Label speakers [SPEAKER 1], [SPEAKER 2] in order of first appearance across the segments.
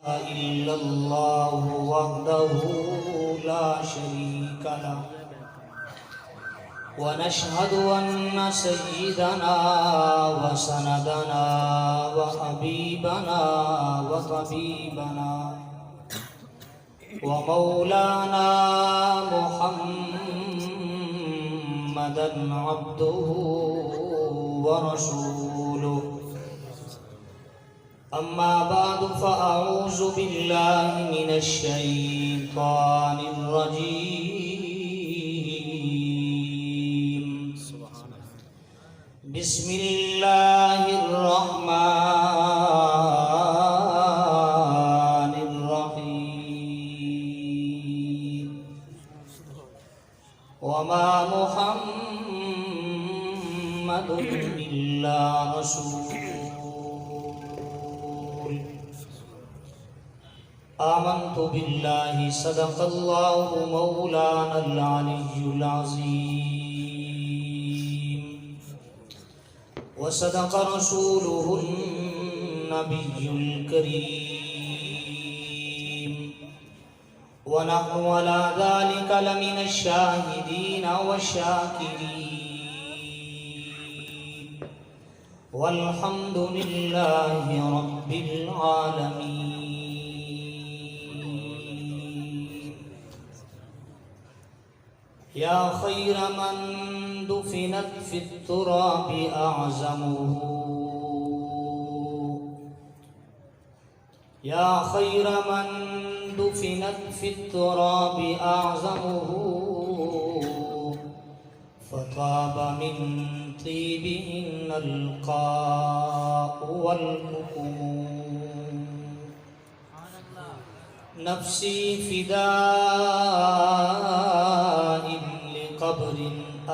[SPEAKER 1] إلا الله وحده لا شريك له ونشهد أن سيدنا وسندنا وحبيبنا وطبيبنا ومولانا محمدا عبده ورسوله. أما بعد فأعوذ بالله من الشيطان الرجيم. بسم الله الرحمن الرحيم. وما محمد إلا رسول آمنت بالله صدق الله مولانا العلي العظيم وصدق رسوله النبي الكريم ونحن على ذلك لمن الشاهدين والشاكرين والحمد لله رب العالمين. يا خير من دفنت في التراب أعزمه يا خير من دفنت في التراب أعزمه فطاب من طيبهن القاء والحكم. نفسي فداء لقبر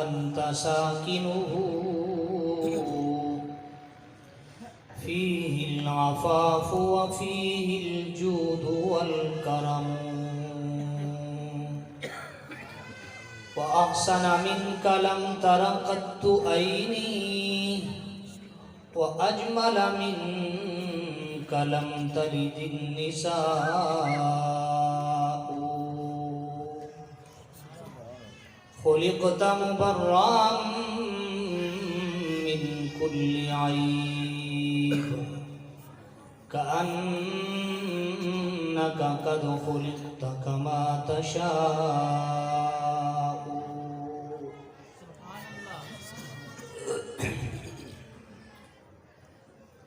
[SPEAKER 1] أنت ساكنه فيه العفاف وفيه الجود والكرم. وأحسن منك لم تر قط عيني وأجمل منك لم تلد النساء. خلقت مبرأ من كل عيب كأنك قد خلقت كما تشاء.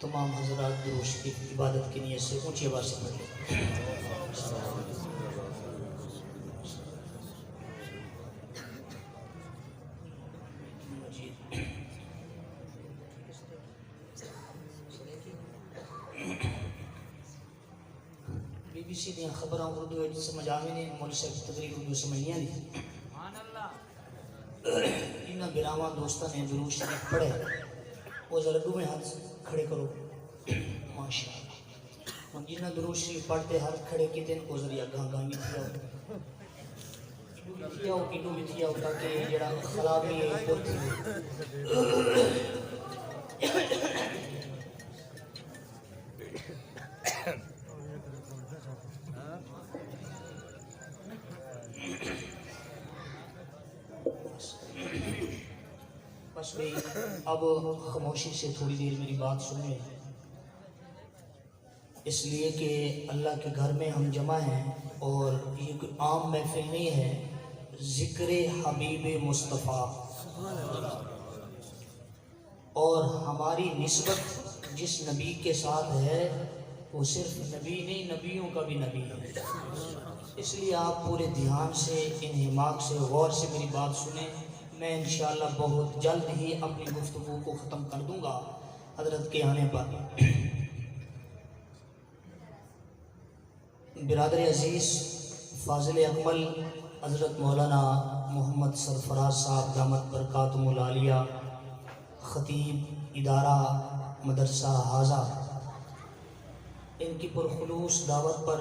[SPEAKER 1] تمام حضرات درود کی عبادت کی نیت سے اونچی آواز سے پڑھ لیں. بی بی سی دیا خبراں اردو سمجھ آوے نے، مولوی صاحب کی تقریر اردو سمجھ نہیں آئی. انہاں براواں دوستاں نے درود شریف پڑھے، وہ ذرا دوویں ہاتھ کھڑے کرو. ماشاء اللہ. ہن جنہ درود شریف پڑھتے ہاتھ کھڑے کیتے کو ذریعہ گاں گاں بھی تھیا کڈو بھی تھیا تاکہ جڑا خرابی ہے وہ تھی. بس بھئی اب خاموشی سے تھوڑی دیر میری بات سنیں، اس لیے کہ اللہ کے گھر میں ہم جمع ہیں اور یہ کوئی عام محفل نہیں ہے. ذکر حبیب مصطفیٰ اور ہماری نسبت جس نبی کے ساتھ ہے وہ صرف نبی نہیں، نبیوں کا بھی نبی ہے. اس لیے آپ پورے دھیان سے، انہماک سے، غور سے میری بات سنیں. میں انشاءاللہ بہت جلد ہی اپنی گفتگو کو ختم کر دوں گا حضرت کے آنے پر. برادر عزیز فاضل اکمل حضرت مولانا محمد سرفراز صاحب دامت برکاتہم العالیہ، خطیب ادارہ مدرسہ حاضہ، ان کی پرخلوص دعوت پر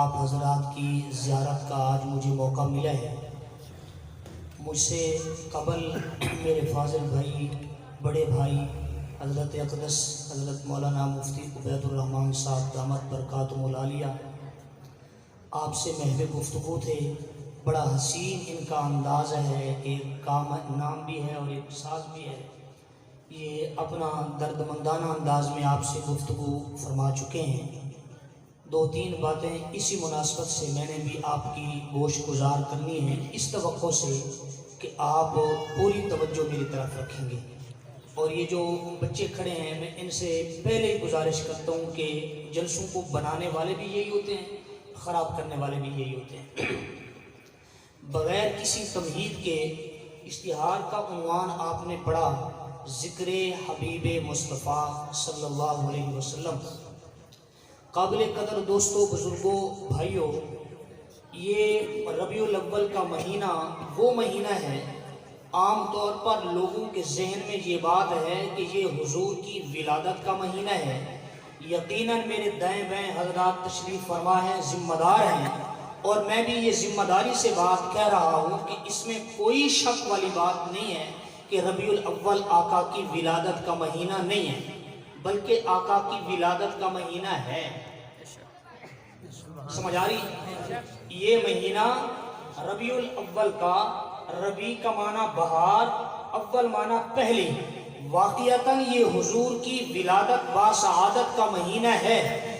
[SPEAKER 1] آپ حضرات کی زیارت کا آج مجھے موقع ملا ہے. مجھ سے قبل میرے فاضل بھائی، بڑے بھائی حضرت اقدس حضرت مولانا مفتی عبید الرحمن صاحب دامت برکاتہم العالیہ آپ سے محو گفتگو تھے. بڑا حسین ان کا انداز ہے، ایک کام نام بھی ہے اور ایک ساز بھی ہے. یہ اپنا درد مندانہ انداز میں آپ سے گفتگو فرما چکے ہیں. دو تین باتیں اسی مناسبت سے میں نے بھی آپ کی گوش گزار کرنی ہے، اس توقع سے کہ آپ پوری توجہ میری طرف رکھیں گے. اور یہ جو بچے کھڑے ہیں میں ان سے پہلے ہی گزارش کرتا ہوں کہ جلسوں کو بنانے والے بھی یہی ہوتے ہیں، خراب کرنے والے بھی یہی ہوتے ہیں. بغیر کسی تمہید کے اشتہار کا عنوان آپ نے پڑھا، ذکر حبیب مصطفیٰ صلی اللہ علیہ وسلم. قابل قدر دوستوں، بزرگوں، بھائیوں، یہ ربیع الاول کا مہینہ وہ مہینہ ہے، عام طور پر لوگوں کے ذہن میں یہ بات ہے کہ یہ حضور کی ولادت کا مہینہ ہے. یقیناً میرے دائیں بائیں حضرات تشریف فرما ہیں، ذمہ دار ہیں، اور میں بھی یہ ذمہ داری سے بات کہہ رہا ہوں کہ اس میں کوئی شک والی بات نہیں ہے کہ ربیع الاول آقا کی ولادت کا مہینہ نہیں ہے، بلکہ آقا کی ولادت کا مہینہ ہے. سمجھ آ رہی؟ یہ مہینہ ربیع الاول کا، ربیع کا معنی بہار، اول معنی پہلی، واقعتاً یہ حضور کی ولادت با سعادت کا مہینہ ہے.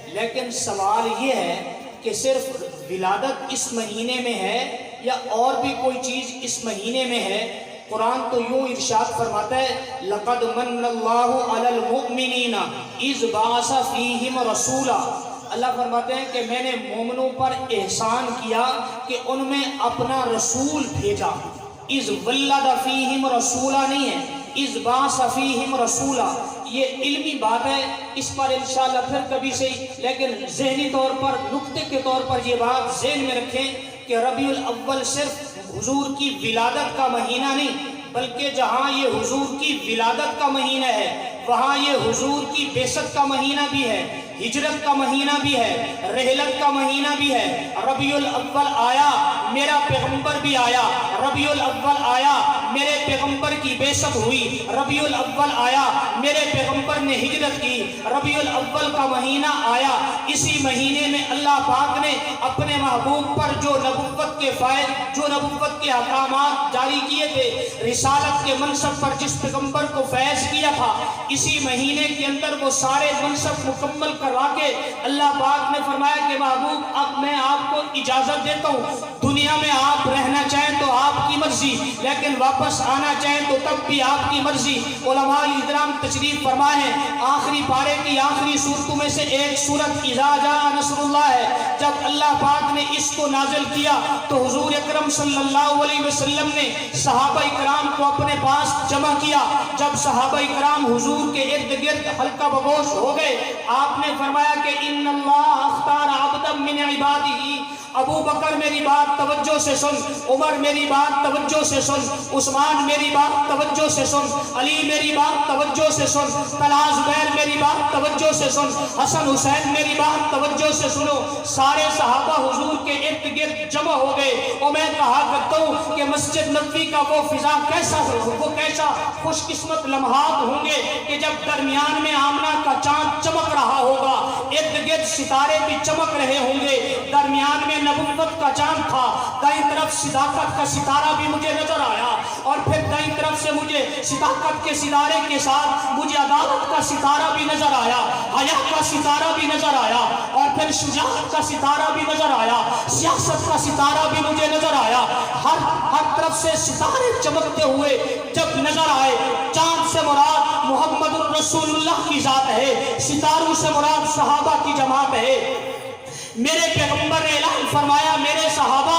[SPEAKER 1] لیکن سوال یہ ہے کہ صرف ولادت اس مہینے میں ہے یا اور بھی کوئی چیز اس مہینے میں ہے؟ قرآن تو یوں ارشاد فرماتا ہے، لَقَدْ مَنَّ اللَّهُ عَلَى الْمُؤْمِنِينَ إِذْ بَعَثَ فِيهِمْ رَسُولًا. اللہ فرماتے ہیں کہ میں نے مومنوں پر احسان کیا کہ ان میں اپنا رسول بھیجا. اِذْ وَلَّدَ فِيهِمْ رَسُولًا نہیں ہے، اِذْ بَعَثَ فِيهِمْ رَسُولًا. یہ علمی بات ہے، اس پر انشاءاللہ پھر کبھی سے، لیکن ذہنی طور پر، نقطے کے طور پر یہ بات ذہن میں رکھیں کہ ربیع الاول صرف حضور کی ولادت کا مہینہ نہیں، بلکہ جہاں یہ حضور کی ولادت کا مہینہ ہے وہاں یہ حضور کی بعثت کا مہینہ بھی ہے، ہجرت کا مہینہ بھی ہے، رحلت کا مہینہ بھی ہے. ربیع الاول آیا، میرا پیغمبر بھی آیا. ربیع الاول آیا، میرے پیغمبر کی بعثت ہوئی. ربیع الاول آیا، میرے پیغمبر نے ہجرت کی. ربیع الاول کا مہینہ آیا، اسی مہینے میں اللہ پاک نے اپنے محبوب پر جو نبوت کے فائد، جو نبوت کے احکامات جاری کیے تھے، رسالت کے منصب پر جس پیغمبر کو فیض کیا تھا، اسی مہینے کے اندر وہ سارے منصب مکمل کروا کے اللہ پاک نے فرمایا کہ محبوب اب میں آپ کو اجازت دیتا ہوں، دنیا میں آپ رہنا چاہیں تو آپ کی مرضی، لیکن واپس آنا چاہیں تو تب بھی آپ کی مرضی. علماء اکرام تشریف فرمائے ہیں، آخری پارے کی آخری صورتوں میں سے ایک صورت اذا جاء نصر اللہ ہے. جب اللہ پاک نے اس کو نازل کیا تو حضور اکرم صلی اللہ علیہ وسلم نے صحابہ اکرام کو اپنے پاس جمع کیا. جب صحابہ اکرام حضور کے ارد گرد حلقہ بگوش ہو گئے، آپ نے فرمایا کہ ان اللہ اختار عبدا من عبادہ. ابو بکر میری بات توجہ سے سن، عمر میری بات توجہ سے سن، عثمان میری بات توجہ سے سن، علی میری بات توجہ سے سن، طلحہ زبیر میری بات توجہ سے سن، حسن حسین میری بات توجہ سے سنو. سارے صحابہ حضور کے ارد گرد جمع ہو گئے. اور میں کہا کرتا ہوں کہ مسجد نبوی کا وہ فضا کیسا خوش قسمت لمحات ہوں گے کہ جب درمیان میں آمنہ کا چاند چمک رہا ہوگا، ارد گرد ستارے بھی چمک رہے ہوں گے. درمیان میں نبوت کا چاند تھا، دائیں طرف صداقت کا ستارہ بھی مجھے نظر آیا، اور پھر دائیں طرف سے مجھے صداقت کے ستارے کے ساتھ مجھے عدالت کا ستارہ بھی نظر آیا، حیا کا ستارہ بھی نظر آیا، اور پھر شجاعت کا ستارہ بھی نظر آیا، سیاست کا ستارہ بھی مجھے نظر آیا. ہر طرف سے ستارے چمکتے ہوئے جب نظر آئے. چاند سے مراد محمد الرسول اللہ کی ذات ہے، ستاروں سے مراد صحابہ کی جماعت ہے. میرے پیغمبر نے اعلان فرمایا، میرے صحابہ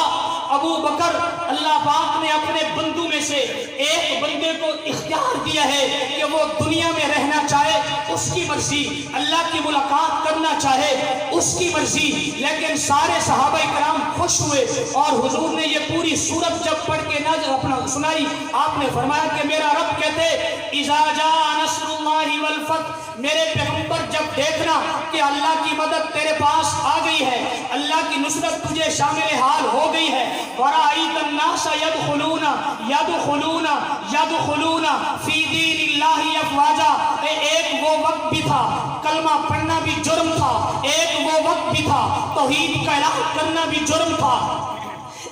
[SPEAKER 1] ابو بکر، اللہ پاک نے اپنے بندوں میں سے ایک بندے کو اختیار دیا ہے کہ وہ دنیا میں رہنا چاہے اس کی مرضی، اللہ کی ملاقات کرنا چاہے اس کی مرضی. لیکن سارے صحابہ کرام خوش ہوئے، اور حضور نے یہ پوری سورت جب پڑھ کے اپنا سنائی، آپ نے فرمایا کہ میرا رب کہتے اذا جاء نصر اللہ والفتح، میرے پیغمبر جب دیکھنا کہ اللہ کی مدد تیرے پاس آ گئی ہے، اللہ کی نصرت تجھے شامل حال ہو گئی ہے. وَرَأَيْتَ النَّاسَ يَدْخُلُونَ فِي دِينِ اللَّهِ أَفْوَاجًا. ایک وہ وقت بھی تھا کلمہ پڑھنا بھی جرم تھا، ایک وہ وقت بھی تھا توحید کا اعلان کرنا بھی جرم تھا،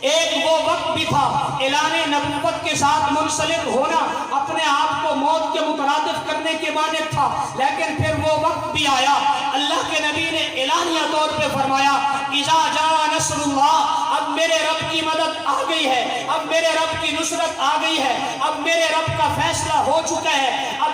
[SPEAKER 1] ایک وہ وقت بھی تھا اعلان نبوت کے ساتھ منسلک ہونا اپنے آپ کو موت کے مترادف کرنے کے مانند تھا. لیکن پھر وہ وقت بھی آیا، اللہ کے نبی نے اعلانیہ طور پہ فرمایا اذا جاء نصر اللہ، اب میرے رب کی مدد آ گئی ہے، اب میرے رب کی نصرت آ گئی ہے، اب میرے رب کا فیصلہ ہو چکا ہے. اب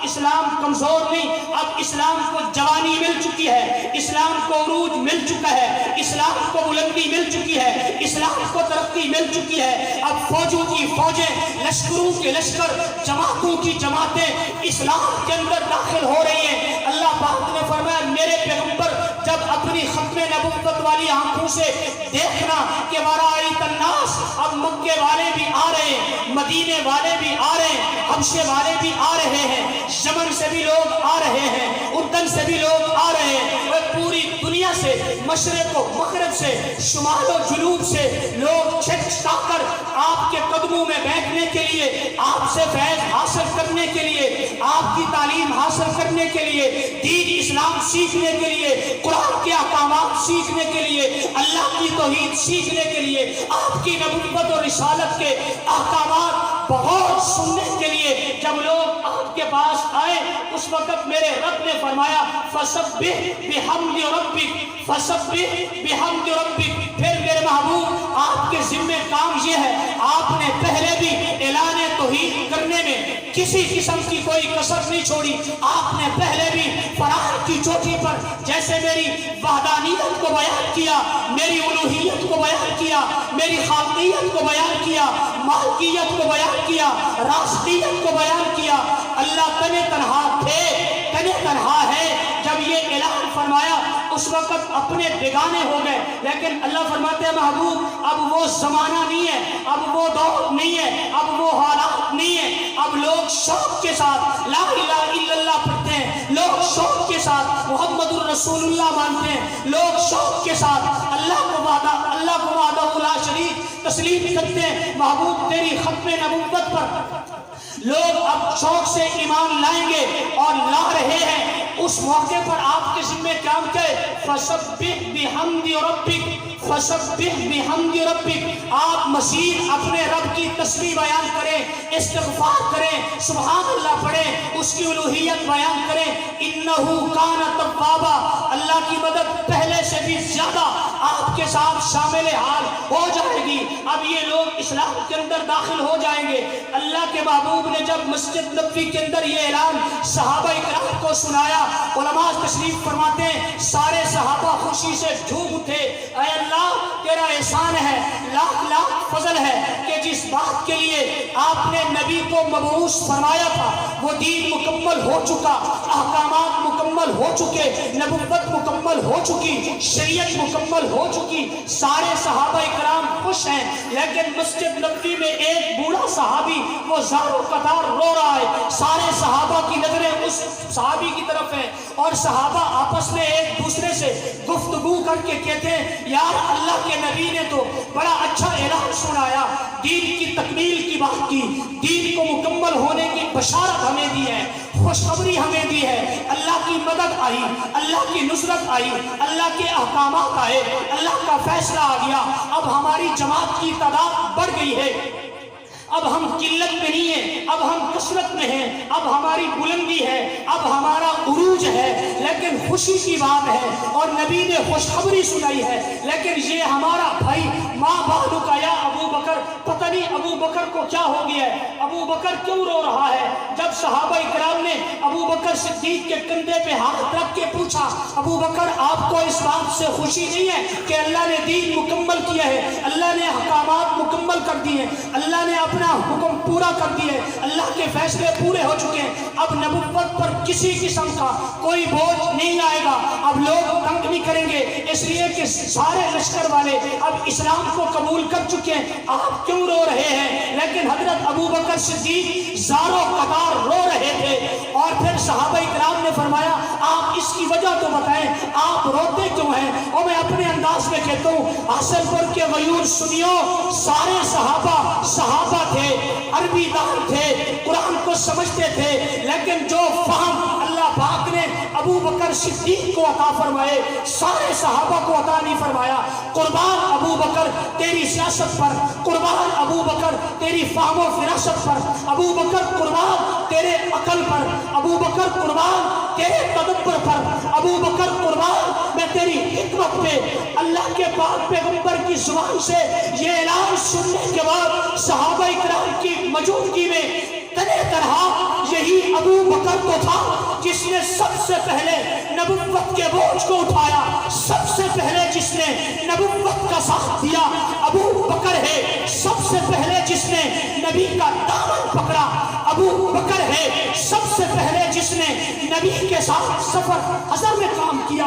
[SPEAKER 1] اسلام کمزور نہیں، اب اسلام کو جوانی مل چکی ہے، اسلام کو عروج مل چکا ہے، اسلام کو بلندی مل چکی ہے، اسلام کو ترقی مل چکی ہے. اب فوجوں کی فوجیں، لشکروں کے لشکر، جماعتوں کی جماعتیں اسلام کے اندر داخل ہو رہی ہیں. اللہ پاک نے فرمایا میرے پیغمبر جب اپنی ختم نبوت والی آنکھوں سے دیکھنا کہ وَرَأَيْتَ النَّاسَ، اب مکے والے بھی آ رہے ہیں، مدینے والے بھی آ رہے ہیں، حبشے والے بھی آ رہے ہیں، یمن سے بھی لوگ آ رہے ہیں، اردن سے بھی لوگ آ رہے ہیں، اور پوری دنیا سے، مشرق و مغرب سے، شمال و جنوب سے لوگ چھٹا کر آپ کے قدموں میں بیٹھنے کے لیے، آپ سے فیض حاصل کرنے کے لیے، آپ کی تعلیم حاصل کرنے کے لیے، دین اسلام سیکھنے کے لیے، قرآن کے احکامات سیکھنے کے لیے، اللہ کی توحید سیکھنے کے لیے، آپ کی نبوت اور رسالت کے احکامات بغور سننے کے لیے جب لوگ آپ کے پاس آئے، اس وقت میرے رب نے فرمایا فَسَبِّحْ بِحَمْدِ رَبِّكَ فَسَبِّحْ بِحَمْدِ رَبِّكَ. پھر میرے محبوب آپ کے ذمہ کام یہ ہے، آپ نے پہلے بھی اعلان توحید کرنے میں کسی قسم کی کوئی کسر نہیں چھوڑی. آپ نے پہلے بھی فرائض کی چوٹی پر جیسے میری وحدانیت کو بیان کیا، میری الوہیت کو بیان کیا، میری خالقیت کو بیان کیا، مالکیت کو بیان کیا، رازقیت کو بیان کیا. اللہ تنے تنہا تھے، تنے تنہا ہے. جب یہ اعلان فرمایا اس وقت اپنے بیگانے ہو گئے. لیکن اللہ فرماتے ہیں محبوب اب وہ زمانہ نہیں ہے، اب وہ دور نہیں ہے، اب وہ حالات نہیں ہے. اب لوگ شوق کے ساتھ لا الہ الا اللہ پڑھتے ہیں، لوگ شوق کے ساتھ محمد الرسول اللہ مانتے ہیں، لوگ شوق کے ساتھ اللہ کو وحدہ لا شریک تسلیم کرتے ہیں. محبوب تیری ختم نبوت پر لوگ اب شوق سے ایمان لائیں گے اور لا رہے ہیں. اس موقع پر آپ کے ذمہ کام کرے فَسَبِّحْ بِحَمْدِ رَبِّكَ فَسَبِّحْ بِحَمْدِ رَبِّكَ. آپ مزید اپنے رب کی تسبیح بیان کریں، استغفار کریں، سبحان اللہ پڑھیں، اس کی الوہیت بیان کریں. إِنَّهُ كَانَ تَوَّابًا. اللہ کی مدد پہلے سے بھی زیادہ آپ کے ساتھ شامل حال ہو جائے گی. اب یہ لوگ اسلام کے اندر داخل ہو جائیں گے. اللہ کے محبوب نے جب مسجد نبوی کے اندر یہ اعلان صحابہ کرام کو سنایا، علماء تشریف فرماتے ہیں سارے صحابہ خوشی سے جھوم اٹھے. اے اللہ تیرا احسان ہے، لاکھ لاکھ فضل ہے کہ جس بات کے لیے آپ نے نبی کو مبعوث فرمایا تھا وہ دین مکمل ہو چکا، احکامات مکمل ہو چکے، نبوت مکمل ہو چکی، شریعت مکمل ہو چکی. سارے صحابہ کرام خوش ہیں. لیکن مسجد نبوی میں ایک بوڑھا صحابی وہ زاروں قطار رو رہا ہے. سارے صحابہ کی نظریں اس صحابی کی طرف ہیں اور صحابہ آپس میں ایک دوسرے سے گفتگو کر کے کہتے ہیں یار اللہ کے نبی نے تو بڑا اچھا اعلان سنایا، دین کی تکمیل کی بات کی، دین کو مکمل ہونے کی بشارت ہمیں دی ہے، خوشخبری ہمیں دی ہے. اللہ کی مدد آئی، اللہ کی نصرت آئی، اللہ کے احکامات آئے، اللہ کا فیصلہ آ گیا. اب ہماری جماعت کی تعداد بڑھ گئی ہے، اب ہم قلت میں نہیں ہیں، اب ہم کثرت میں ہیں، اب ہماری بلندی ہے، اب ہمارا عروج ہے. لیکن خوشی کی بات ہے اور نبی نے خوشخبری سنائی ہے. لیکن یہ ہمارا بھائی ماں بہنوں کا یا ابو بکر، پتہ نہیں ابو بکر کو کیا ہو گیا ہے، ابو بکر کیوں رو رہا ہے. جب صحابہ کرام نے ابو بکر صدیق کے کندھے پہ ہاتھ رکھ کے پوچھا ابو بکر آپ کو اس بات سے خوشی نہیں ہے کہ اللہ نے دین مکمل کیا ہے، اللہ نے احکامات مکمل کر دیے، اللہ نے اپنا حکم پورا کر دیے، اللہ کے فیصلے پورے ہو چکے ہیں، اب نبوت پر کسی قسم کا کوئی بوجھ نہیں آئے گا، اب لوگ تنگ نہیں کریں گے، اس لیے کہ سارے لشکر والے اب اسلام کو قبول کر چکے ہیں، آپ کیوں رو رہے ہیں. لیکن حضرت ابو بکر صدیق زاروں قطار رو رہے تھے. اور پھر صحابہ کرام نے فرمایا آپ اس کی وجہ تو بتائیں، آپ روتے کیوں ہیں. اور میں اپنے انداز کہتا ہوں حاصل پور کے غیور سنیو، سارے صحابہ تھے، عربی دان تھے، قرآن کو سمجھتے تھے، لیکن جو فہم اللہ پاک نے ابو بکر صدیق کو عطا فرمائے سارے صحابہ کو عطا نہیں فرمایا۔ قربان ابو بکر تیری سیاست پر، قربان ابو بکر تیری فہم و فراست پر، ابو بکر قربان تیرے عقل پر، ابو بکر قربان تیرے تدبر پر، ابو بکر قربان میں تیری حکمت پہ۔ اللہ کے پاک پیغمبر کی زبان سے یہ اعلان سننے کے بعد صحابہ اکرام کی موجودگی میں تنہ تنہا یہی ابو بکر کو تھا جس نے سب سے پہلے نبوت کے بوجھ کو اٹھایا، سب سے پہلے جس نے نبوت کا ساتھ دیا ابو بکر ہے، سب سے پہلے جس نے نبی کا دامن پکڑا ابو بکر ہے، سب سے پہلے جس نے نبی کے ساتھ سفر حضر میں کام کیا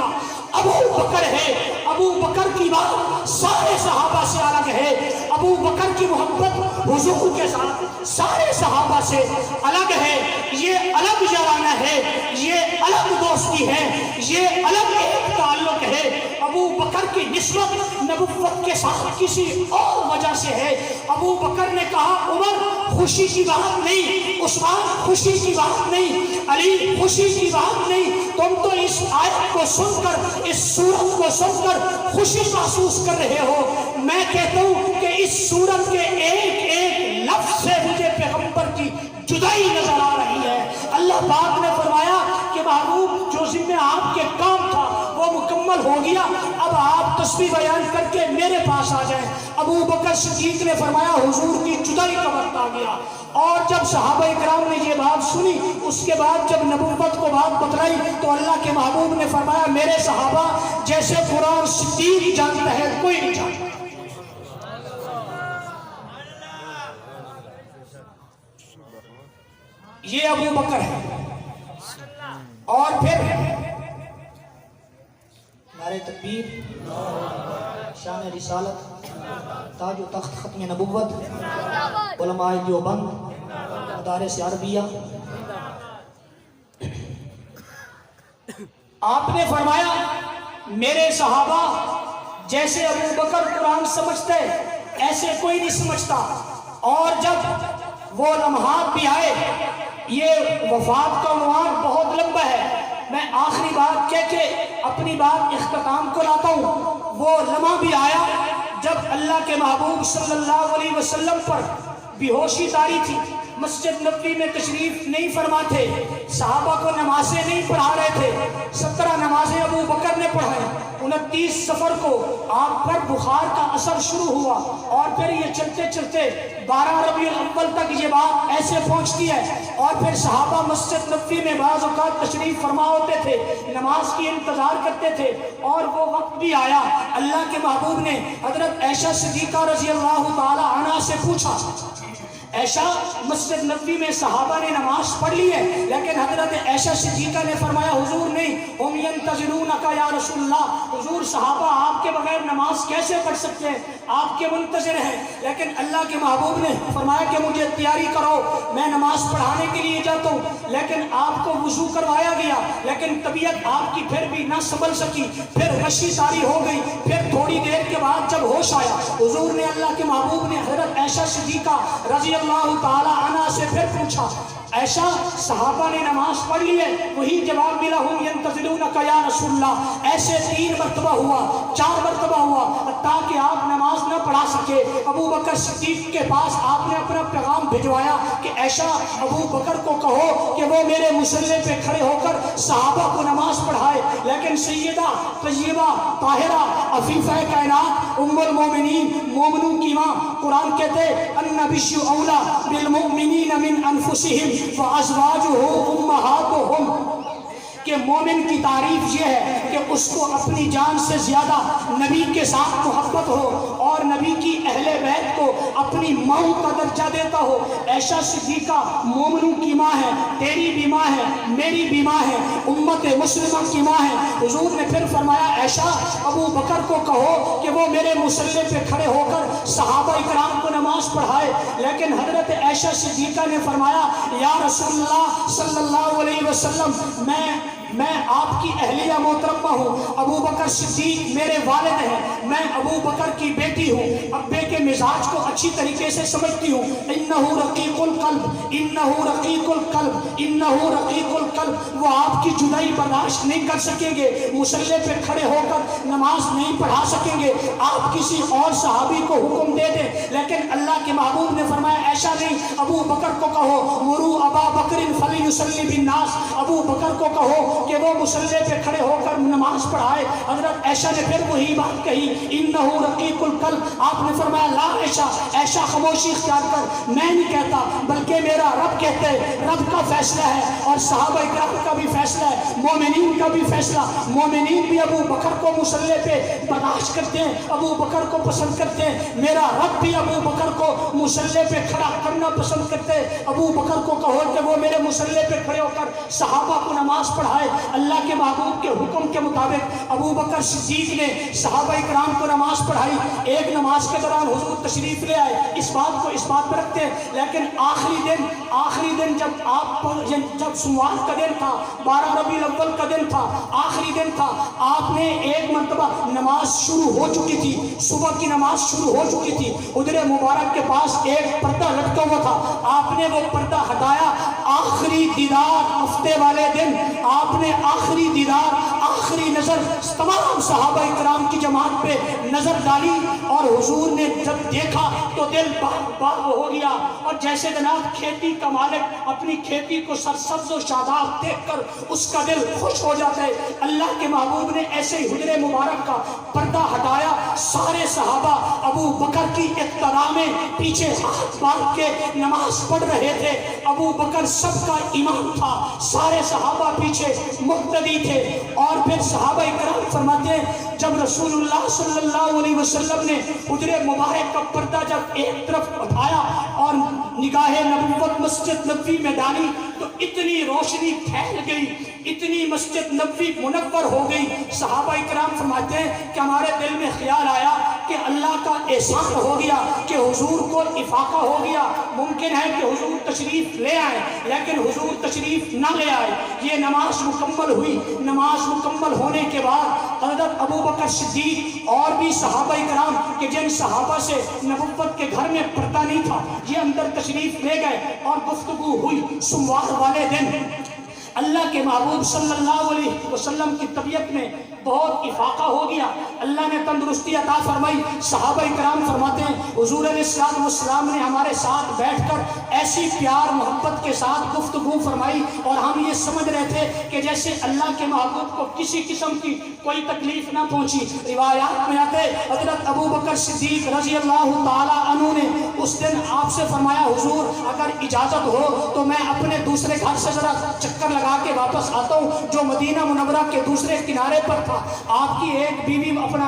[SPEAKER 1] ابو بکر ہے۔ ابو بکر کی بات سارے صحابہ سے الگ ہے، ابو بکر کی محبت حضور کے ساتھ سارے صحابہ سے الگ ہے۔ یہ الگ یارانہ ہے، یہ الگ دوستی ہے، یہ الگ ایک تعلق ہے۔ ابو بکر کی نسبت نبوت کے ساتھ کسی اور وجہ سے ہے۔ ابو بکر نے کہا عمر خوشی کی بات نہیں، عثمان خوشی کی بات نہیں، علی خوشی کی بات نہیں، تم تو اس آیت کو سن کر، اس سورت کو سن کر خوشی محسوس کر رہے ہو۔ میں کہتا ہوں کہ اس سورت کے ایک ایک لفظ سے مجھے پیغمبر کی جدائی نظر آ رہی ہے۔ اللہ پاک نے فرمایا کہ محبوب جو ذمہ آپ کے کام تھا وہ مکمل ہو گیا، اب آپ تسبیح بیان کر کے میرے پاس آ جائیں۔ ابو بکر صدیق نے فرمایا حضور کی جدائی کا وقت آ گیا۔ اور جب صحابہ اکرام نے یہ بات سنی، اس کے بعد جب نبوت کو بات بتلائی تو اللہ کے محبوب نے فرمایا میرے صحابہ جیسے قرآن صدیق جانتا ہے کوئی نہیں جانتا۔ یہ ابو بکر ہے۔ اور پھر نعرہ تکبیر، شان رسالت، تاج و تخت ختم نبوت، علماء دیوبند، مدارس عربیہ۔ آپ نے فرمایا میرے صحابہ جیسے ابو بکر قرآن سمجھتے ایسے کوئی نہیں سمجھتا۔ اور جب وہ لمحات بھی آئے، یہ وفات کا عنوان بہت لمبا ہے، میں آخری بات کہہ کے اپنی بات اختتام کو لاتا ہوں۔ وہ لمحہ بھی آیا جب اللہ کے محبوب صلی اللہ علیہ وسلم پر بے ہوشی طاری تھی، مسجد نبوی میں تشریف نہیں فرما تھے، صحابہ کو نمازیں نہیں پڑھا رہے تھے، 17 نمازیں ابو بکر نے پڑھائیں۔ 29 سفر کو آپ پر بخار کا اثر شروع ہوا، اور پھر یہ چلتے چلتے 12 ربیع الاول تک یہ بات ایسے پہنچتی ہے۔ اور پھر صحابہ مسجد نبوی میں بعض اوقات تشریف فرما ہوتے تھے، نماز کی انتظار کرتے تھے، اور وہ وقت بھی آیا اللہ کے محبوب نے حضرت عائشہ صدیقہ رضی اللہ تعالی عنہا سے پوچھا۔ عائشہ مسجد نبوی میں صحابہ نے نماز پڑھ لی ہے، لیکن حضرت عائشہ صدیقہ نے فرمایا حضور نہیں، ہم ینتظرونک یا رسول اللہ، حضور صحابہ آپ کے بغیر نماز کیسے پڑھ سکتے ہیں، آپ کے منتظر ہیں۔ لیکن اللہ کے محبوب نے فرمایا کہ مجھے تیاری کرو، میں نماز پڑھانے کے لیے جاتا ہوں۔ لیکن آپ کو وضو کروایا گیا، لیکن طبیعت آپ کی پھر بھی نہ سنبھل سکی، پھر غشی طاری ہو گئی۔ پھر تھوڑی دیر کے بعد جب ہوش آیا، حضور نے اللہ کے محبوب نے حضرت عائشہ صدیقہ رضی اللہ تعالی عنہ سے پھر پوچھا عائشہ صحابہ نے نماز پڑھ لی ہے؟ وہی جواب ملا ہم ینتظرونک یا رسول اللہ۔ ایسے 3 مرتبہ ہوا، 4 مرتبہ ہوا، تاکہ آپ نماز نہ پڑھا سکے۔ ابو بکر صدیق کے پاس آپ نے اپنا پیغام بھجوایا کہ عائشہ ابو بکر کو کہو کہ وہ میرے مصلی پہ کھڑے ہو کر صحابہ کو نماز پڑھائے۔ لیکن سیدہ طیبہ طاہرہ عفیفہ کائنات ام المومنین، مومنوں کی ماں، قرآن کہتے النبی اولا بالمؤمنین من انفسہم وازواجہ امہاتہم، کہ مومن کی تعریف یہ ہے کہ اس کو اپنی جان سے زیادہ نبی کے ساتھ محبت ہو، اور نبی کی اہل بیت کو اپنی ماں کا درجہ دیتا ہو۔ عائشہ صدیقہ مومنوں کی ماں ہے، تیری بھی ماں ہے، میری بھی ماں ہے، امت مسلمہ کی ماں ہے۔ حضور نے پھر فرمایا عائشہ ابو بکر کو کہو کہ وہ میرے مصلی پہ کھڑے ہو کر صحابہ اکرام کو نماز پڑھائے۔ لیکن حضرت عائشہ صدیقہ نے فرمایا یا رسول اللہ صلی اللہ علیہ وسلم، میں میں آپ کی اہلیہ محترمہ ہوں، ابو بکر صدیق میرے والد ہیں، میں ابو بکر کی بیٹی ہوں، ابے کے مزاج کو اچھی طریقے سے سمجھتی ہوں۔ انہو رقیق القلب، انہو رقیق القلب، انہو رقیق القلب، وہ آپ کی جدائی برداشت نہیں کر سکیں گے، مصلی پہ کھڑے ہو کر نماز نہیں پڑھا سکیں گے۔ آپ کسی اور صحابی کو حکم دے دیں، لیکن اللہ کے محبوب نے فرمایا ایسا نہیں، ابو بکر کو کہو مرو ابا بکر فلیصلی بالناس، ابو بکر کو کہو کہ وہ مصلی پہ کھڑے ہو کر نماز پڑھائے۔ حضرت عائشہ نے پھر وہی بات کہی، انہو رقیق القلب۔ آپ نے فرمایا لا عائشہ، عائشہ خاموشی اختیار کر، میں نہیں کہتا بلکہ میرا رب کہتے ہیں، رب کا فیصلہ ہے اور صحابہ کرام کا بھی فیصلہ ہے، مومنین کا بھی فیصلہ۔ مومنین بھی ابو بکر کو مصلی پہ برداشت کرتے ہیں، ابو بکر کو پسند کرتے ہیں، میرا رب بھی ابو بکر کو مصلی پہ کھڑا کرنا پسند کرتے ہیں۔ ابو بکر کو کہو کہ وہ میرے مصلی پہ کھڑے ہو کر صحابہ کو نماز پڑھائے۔ اللہ کے محبوب کے حکم کے مطابق ابو بکر صدیق نے صحابہ کرام کو نماز پڑھائی۔ ایک نماز کے دوران حضور تشریف لے آئے، اس بات کو اس بات پہ رکھتے ہیں، لیکن آخری دن جب سوموار کا دن تھا، 12 ربیع الاول کا دن تھا، آخری دن تھا، آپ نے ایک مرتبہ نماز شروع ہو چکی تھی، صبح کی نماز شروع ہو چکی تھی، حجرے مبارک کے پاس ایک پردہ لٹکا ہوا تھا، آپ نے وہ پردہ ہٹایا۔ آخری دیدار ہفتے والے دن آپ نے آخری دیدار، آخری نظر تمام صحابہ کرام کی جماعت پہ نظر ڈالی، اور حضور نے جب دیکھا تو دل باغ ہو گیا، اور جیسے جناب کھیتی کا مالک اپنی کھیتی کو سرسبز و شاداب دیکھ کر اس کا دل خوش ہو جاتا ہے، اللہ کے محبوب نے ایسے ہی حجرے مبارک کا پردہ ہٹایا۔ سارے صحابہ ابو بکر کی اقتداء میں پیچھے ہاتھ باندھ کے نماز پڑھ رہے تھے۔ ابو بکر سب کا امام تھا، سارے صحابہ پیچھے مقتدی تھے۔ اور پھر صحابہ کرام فرماتے ہیں جب رسول اللہ صلی اللہ علیہ وسلم نے حجرے مبارک کا پردہ جب ایک طرف اٹھایا اور نگاہ نبوت مسجد نبوی میں ڈالی تو اتنی روشنی پھیل گئی، اتنی مسجد نبوی منور ہو گئی۔ صحابہ کرام فرماتے ہیں کہ ہمارے دل میں خیال آیا کہ اللہ کا احسان ہو گیا کہ حضور کو افاقہ ہو گیا۔ ممکن ہے کہ حضور تشریف لے آئے لیکن حضور تشریف نہ لے آئے۔ یہ نماز مکمل ہوئی، نماز مکمل ہونے کے بعد حضرت ابو بکر صدیق اور بھی صحابہ کرام کہ جن صحابہ سے نبوت کے گھر میں پردہ نہیں تھا، یہ اندر تشریف لے گئے اور گفتگو ہوئی۔ سوموار والے دن اللہ کے محبوب صلی اللہ علیہ وسلم کی طبیعت میں بہت افاقہ ہو گیا، اللہ نے تندرستی عطا فرمائی۔ صحابہ کرام فرماتے ہیں حضور علیہ السلام نے ہمارے ساتھ بیٹھ کر ایسی پیار محبت کے ساتھ گفتگو فرمائی، اور ہم یہ سمجھ رہے تھے کہ جیسے اللہ کے محبوب کو کسی قسم کی کوئی تکلیف نہ پہنچی۔ روایات میں آتے حضرت ابو بکر صدیق رضی اللہ تعالی عنہ نے اس دن آپ سے فرمایا حضور اگر اجازت ہو تو میں اپنے دوسرے گھر سے ذرا چکر لگا کے واپس آتا ہوں، جو مدینہ منورہ کے دوسرے کنارے پر تھا۔ آپ کی ایک بیوی اپنا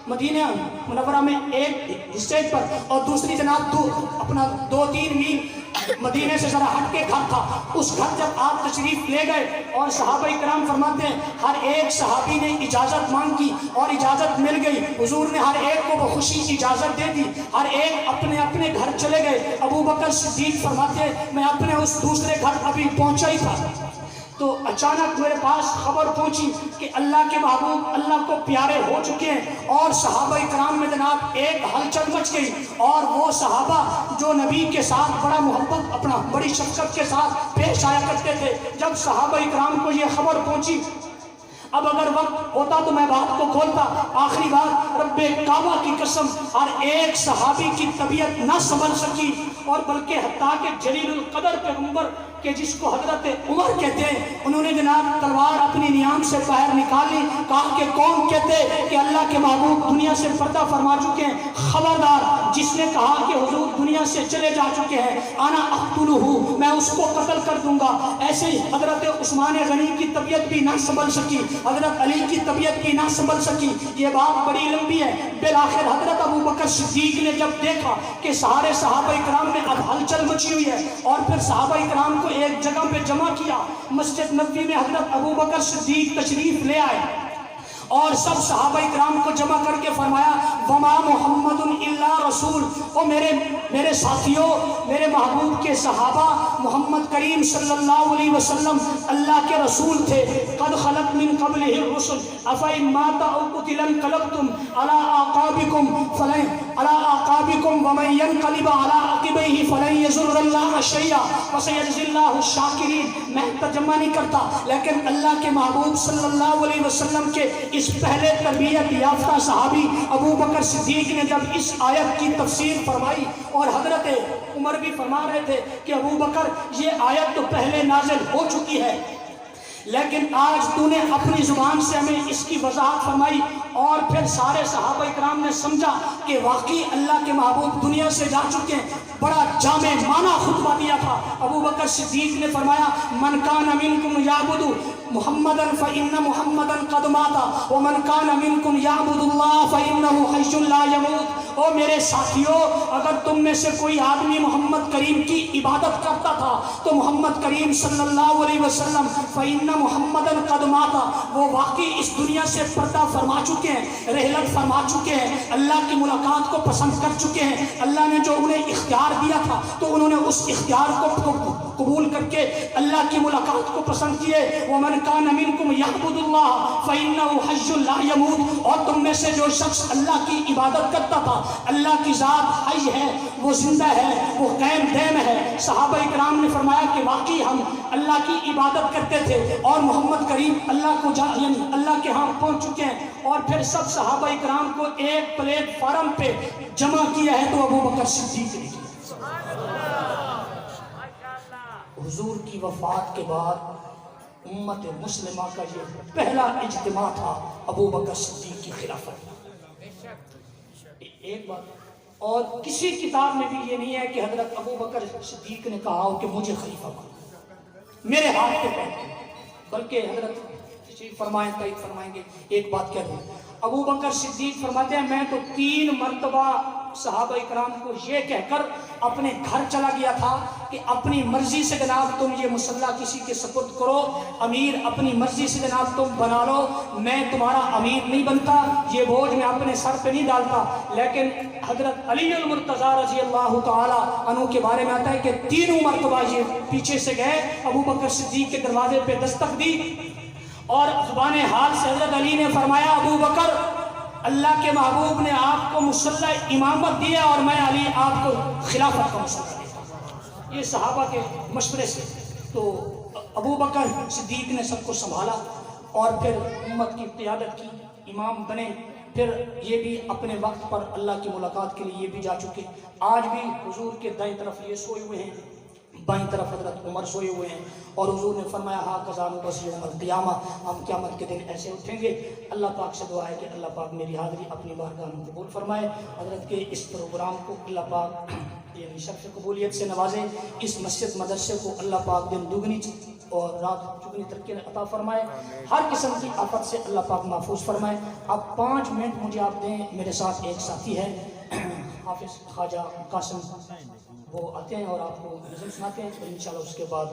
[SPEAKER 1] مدینہ منورہ میں ایک حصے پر اور دوسری جناب اپنا 2-3 میل مدینے سے ذرا ہٹ کے گھر تھا۔ اس گھر جب آپ تشریف لے گئے اور صحابہ کرام فرماتے ہیں ہر ایک صحابی نے اجازت مانگی اور اجازت مل گئی، حضور نے ہر ایک کو بخوشی اجازت دے دی، ہر ایک اپنے اپنے گھر چلے گئے۔ ابو بکر صدیق فرماتے ہیں میں اپنے اس دوسرے گھر ابھی پہنچا ہی تھا تو اچانک میرے پاس خبر پہنچی کہ اللہ کے محبوب اللہ کو پیارے ہو چکے ہیں، اور صحابہ کرام میں جناب ایک ہلچل مچ گئی، اور وہ صحابہ جو نبی کے ساتھ بڑا محبت اپنا بڑی شفقت کے ساتھ پیش آیا کرتے تھے، جب صحابہ کرام کو یہ خبر پہنچی، اب اگر وقت ہوتا تو میں بات کو کھولتا۔ آخری بات رب کعبہ کی قسم ہر ایک صحابی کی طبیعت نہ سنبھل سکی، اور بلکہ حتیٰ کہ جلیل القدر پیغمبر کہ جس کو حضرت عمر کہتے ہیں انہوں نے جناب تلوار اپنی نیام سے باہر نکال لی، کہا کہ کون کہتے کہ اللہ کے محبوب دنیا سے پردہ فرما چکے ہیں، خبردار جس نے کہا کہ حضور دنیا سے چلے جا چکے ہیں انا اقتلہ میں اس کو قتل کر دوں گا۔ ایسے ہی حضرت عثمان غنی کی طبیعت بھی نہ سنبھل سکی، حضرت علی کی طبیعت بھی نہ سنبھل سکی، یہ بات بڑی لمبی ہے۔ بالآخر حضرت ابو بکر صدیق نے جب دیکھا کہ سارے صحابہ کرام میں اب ہلچل مچی ہوئی ہے، اور پھر صحابہ کرام کو ایک جگہ پہ جمع کیا، مسجد نبوی میں حضرت ابو بکر صدیق تشریف لے آئے، اور سب صحابہ کرام کو جمع کر کے فرمایا وما محمد الا رسول، او میرے ساتھیوں، میرے محبوب کے صحابہ، محمد کریم صلی اللہ علیہ وسلم اللہ کے رسول تھے. قد خلت من قبلہ الرسل افإن مات او قتل انقلبتم على اعقابکم ومن ينقلب على عقبیہ فلن یضر اللہ شیئا وسیجزی اللہ الشاکرین. میں ترجمہ نہیں کرتا، لیکن اللہ کے محبوب صلی اللہ علیہ وسلم کے اس پہلے تربیت یافتہ صحابی ابو بکر صدیق نے جب اس آیت کی تفسیر فرمائی، اور حضرت عمر بھی فرما رہے تھے کہ ابو بکر یہ آیت تو پہلے نازل ہو چکی ہے، لیکن آج تو نے اپنی زبان سے ہمیں اس کی وضاحت فرمائی. اور پھر سارے صحابہ کرام نے سمجھا کہ واقعی اللہ کے محبوب دنیا سے جا چکے ہیں. بڑا جامع معنی خطبہ دیا تھا. ابو بکر صدیق نے فرمایا من کان منکم یعبد محمدا فإن محمدا قد مات ومن کان منکم یعبد اللہ فإنہ حی لا یموت. او میرے ساتھیوں، اگر تم میں سے کوئی آدمی محمد کریم کی عبادت کرتا تھا تو محمد کریم صلی اللہ علیہ وسلم فإن محمدا قد مات، وہ واقعی اس دنیا سے پردہ فرما چکے ہیں، رحلت فرما چکے ہیں، اللہ کی ملاقات کو پسند کر چکے ہیں. اللہ نے جو انہیں اختیار دیا تھا تو انہوں نے اس اختیار کو قبول کر کے اللہ کی ملاقات کو پسند کیے. ومن کان منکم یعبد اللہ فإنہ حی لا یموت. اور تم میں سے جو شخص اللہ کی عبادت کرتا تھا، اللہ کی ذات حی ہے، وہ زندہ ہے، وہ قائم دائم ہے. صحابہ کرام نے فرمایا کہ واقعی ہم اللہ کی عبادت کرتے تھے اور محمد کریم اللہ کو یعنی اللہ کے ہاں پہنچ چکے ہیں. اور پھر سب صحابہ کرام کو ایک پلیٹ فارم پہ جمع کیا ہے تو ابو بکر صدیق نے کیا. حضور کی وفات کے بعد امت مسلمہ کا یہ پہلا اجتماع تھا ابو بکر صدیق کی خلافت. ایک بات اور کسی کتاب میں بھی یہ نہیں ہے کہ حضرت ابو بکر صدیق نے کہا ہو کہ مجھے خلیفہ بنا میرے ہاتھ پہ بیٹھے، بلکہ حضرت فرمائیں تائید فرمائیں گے. ایک بات کہہ دوں، ابو بکر صدیق فرماتے ہیں میں تو 3 مرتبہ صحابہ کرام کو یہ کہہ کر اپنے گھر چلا گیا تھا کہ اپنی مرضی سے جناب تم یہ مصلح کسی کے سپرد کرو، امیر اپنی مرضی سے جناب تم بنا لو، میں تمہارا امیر نہیں بنتا، یہ بوجھ میں اپنے سر پہ نہیں ڈالتا. لیکن حضرت علی المرتضیٰ رضی اللہ تعالی عنہ کے بارے میں آتا ہے کہ 3 مرتبہ یہ پیچھے سے گئے، ابو بکر صدیق کے دروازے پہ دستک دی اور زبان حال سے حضرت علی نے فرمایا ابو بکر، اللہ کے محبوب نے آپ کو مصلح امامت دیا اور میں علی آپ کو خلافت کا مصلح دیتا ہوں. یہ صحابہ کے مشورے سے تو ابو بکر صدیق نے سب کو سنبھالا اور پھر امت کی قیادت کی، امام بنے. پھر یہ بھی اپنے وقت پر اللہ کی ملاقات کے لیے یہ بھی جا چکے. آج بھی حضور کے دائیں طرف یہ سوئے ہوئے ہیں، بائیں طرف حضرت عمر سوئے ہوئے ہیں. اور حضور نے فرمایا ہاں قضا بس یوم القیامہ، ہم قیامت کے دن ایسے اٹھیں گے. اللہ پاک سے دعا ہے کہ اللہ پاک میری حاضری اپنی بارگاہ میں قبول فرمائے. حضرت کے اس پروگرام کو اللہ پاک یعنی شرف قبولیت سے نوازے. اس مسجد مدرسے کو اللہ پاک دن دگنی اور رات چگنی ترقی عطا فرمائے. ہر قسم کی آفت سے اللہ پاک محفوظ فرمائے. اب 5 منٹ مجھے آپ دیں. میرے ساتھ ایک ساتھی ہے حافظ خواجہ قاسم، وہ آتے ہیں اور آپ کو نظم سناتے ہیں، تو انشاءاللہ اس کے بعد